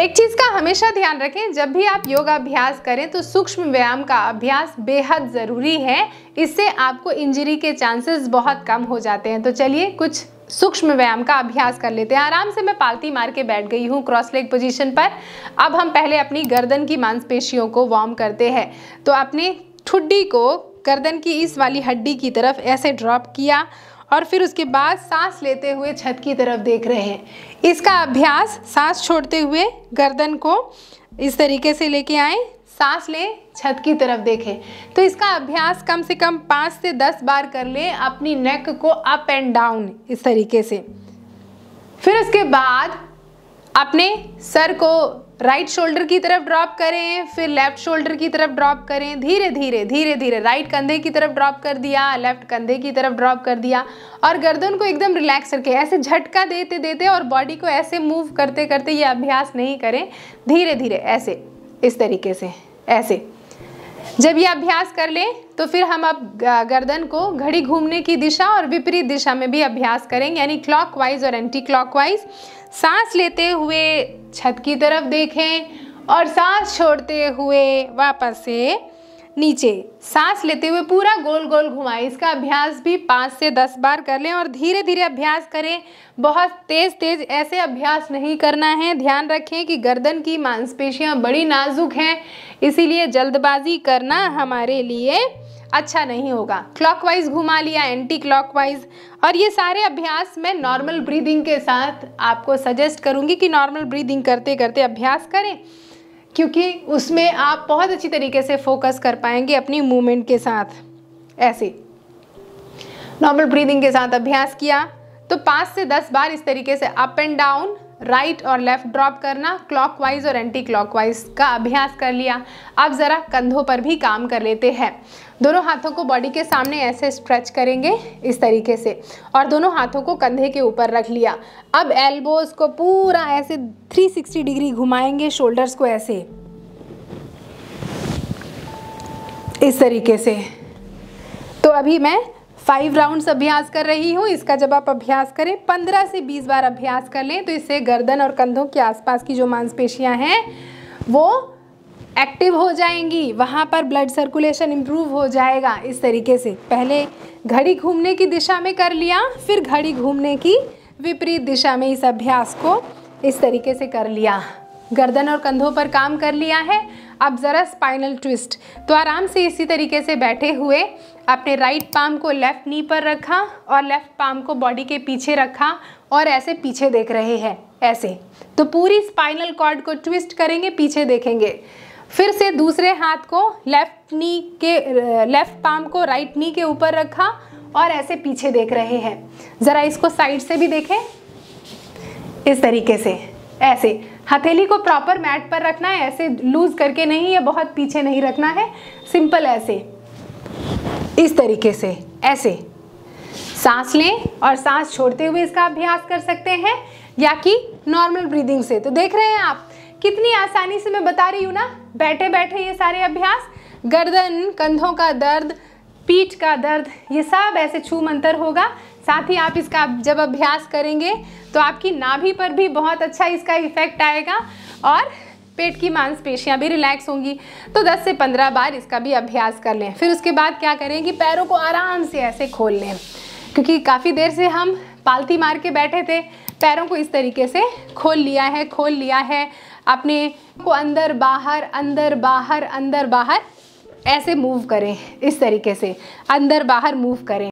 एक चीज़ का हमेशा ध्यान रखें, जब भी आप योगाभ्यास करें तो सूक्ष्म व्यायाम का अभ्यास बेहद ज़रूरी है। इससे आपको इंजरी के चांसेस बहुत कम हो जाते हैं। तो चलिए कुछ सूक्ष्म व्यायाम का अभ्यास कर लेते हैं। आराम से मैं पालती मार के बैठ गई हूँ क्रॉस लेग पोजीशन पर। अब हम पहले अपनी गर्दन की मांसपेशियों को वार्म करते हैं। तो अपने ठुड्डी को गर्दन की इस वाली हड्डी की तरफ ऐसे ड्रॉप किया और फिर उसके बाद सांस लेते हुए छत की तरफ देख रहे हैं। इसका अभ्यास सांस छोड़ते हुए गर्दन को इस तरीके से लेके आए, सांस लें, छत की तरफ देखें। तो इसका अभ्यास कम से कम 5 से 10 बार कर लें, अपनी नेक को अप एंड डाउन इस तरीके से। फिर उसके बाद अपने सर को राइट शोल्डर की तरफ ड्रॉप करें, फिर लेफ्ट शोल्डर की तरफ ड्रॉप करें, धीरे धीरे राइट कंधे की तरफ ड्रॉप कर दिया, लेफ्ट कंधे की तरफ ड्रॉप कर दिया और गर्दन को एकदम रिलैक्स करके ऐसे झटका देते देते और बॉडी को ऐसे मूव करते करते ये अभ्यास नहीं करें, धीरे धीरे ऐसे इस तरीके से ऐसे। जब ये अभ्यास कर लें तो फिर हम अब गर्दन को घड़ी घूमने की दिशा और विपरीत दिशा में भी अभ्यास करेंगे, यानी क्लॉकवाइज और एंटी क्लॉकवाइज। सांस लेते हुए छत की तरफ देखें और सांस छोड़ते हुए वापस से नीचे। सांस लेते हुए पूरा गोल गोल घुमाएं। इसका अभ्यास भी 5 से 10 बार कर लें और धीरे धीरे अभ्यास करें। बहुत तेज ऐसे अभ्यास नहीं करना है। ध्यान रखें कि गर्दन की मांसपेशियां बड़ी नाजुक हैं, इसीलिए जल्दबाजी करना हमारे लिए अच्छा नहीं होगा। क्लॉकवाइज घुमा लिया, एंटी क्लॉकवाइज। और ये सारे अभ्यास मैं नॉर्मल ब्रीदिंग के साथ आपको सजेस्ट करूँगी कि नॉर्मल ब्रीदिंग करते करते अभ्यास करें, क्योंकि उसमें आप बहुत अच्छी तरीके से फोकस कर पाएंगे अपनी मूवमेंट के साथ। ऐसे नॉर्मल ब्रीदिंग के साथ अभ्यास किया तो 5 से 10 बार इस तरीके से अप एंड डाउन, राइट और लेफ्ट ड्रॉप करना, क्लॉकवाइज और एंटी क्लॉकवाइज का अभ्यास कर लिया। अब ज़रा कंधों पर भी काम कर लेते हैं। दोनों हाथों को बॉडी के सामने ऐसे स्ट्रेच करेंगे इस तरीके से और दोनों हाथों को कंधे के ऊपर रख लिया। अब एल्बोज को पूरा ऐसे 360 डिग्री घुमाएंगे, शोल्डर्स को ऐसे इस तरीके से। तो अभी मैं 5 राउंड्स अभ्यास कर रही हूँ। इसका जब आप अभ्यास करें 15 से 20 बार अभ्यास कर लें तो इससे गर्दन और कंधों के आसपास की जो मांसपेशियाँ हैं वो एक्टिव हो जाएंगी, वहाँ पर ब्लड सर्कुलेशन इम्प्रूव हो जाएगा। इस तरीके से पहले घड़ी घूमने की दिशा में कर लिया, फिर घड़ी घूमने की विपरीत दिशा में इस अभ्यास को इस तरीके से कर लिया। गर्दन और कंधों पर काम कर लिया है। अब ज़रा स्पाइनल ट्विस्ट। तो आराम से इसी तरीके से बैठे हुए अपने राइट पाम को लेफ़्ट नी पर रखा और लेफ़्ट पाम को बॉडी के पीछे रखा और ऐसे पीछे देख रहे हैं ऐसे। तो पूरी स्पाइनल कॉर्ड को ट्विस्ट करेंगे, पीछे देखेंगे। फिर से दूसरे हाथ को लेफ़्ट पाम को राइट नी के ऊपर रखा और ऐसे पीछे देख रहे हैं। ज़रा इसको साइड से भी देखें इस तरीके से। ऐसे हथेली को प्रॉपर मैट पर रखना है, ऐसे लूज करके नहीं, या बहुत पीछे नहीं रखना है, सिंपल ऐसे इस तरीके से। ऐसे सांस लें और सांस छोड़ते हुए इसका अभ्यास कर सकते हैं, या कि नॉर्मल ब्रीदिंग से। तो देख रहे हैं आप कितनी आसानी से मैं बता रही हूँ ना, बैठे बैठे ये सारे अभ्यास। गर्दन, कंधों का दर्द, पीठ का दर्द, ये सब ऐसे छू मंतर होगा। साथ ही आप इसका जब अभ्यास करेंगे तो आपकी नाभि पर भी बहुत अच्छा इसका इफेक्ट आएगा और पेट की मांसपेशियां भी रिलैक्स होंगी। तो 10 से 15 बार इसका भी अभ्यास कर लें। फिर उसके बाद क्या करें कि पैरों को आराम से ऐसे खोल लें, क्योंकि काफ़ी देर से हम पालती मार के बैठे थे। पैरों को इस तरीके से खोल लिया है। अपने को अंदर बाहर, अंदर बाहर, अंदर बाहर ऐसे मूव करें, इस तरीके से अंदर बाहर मूव करें।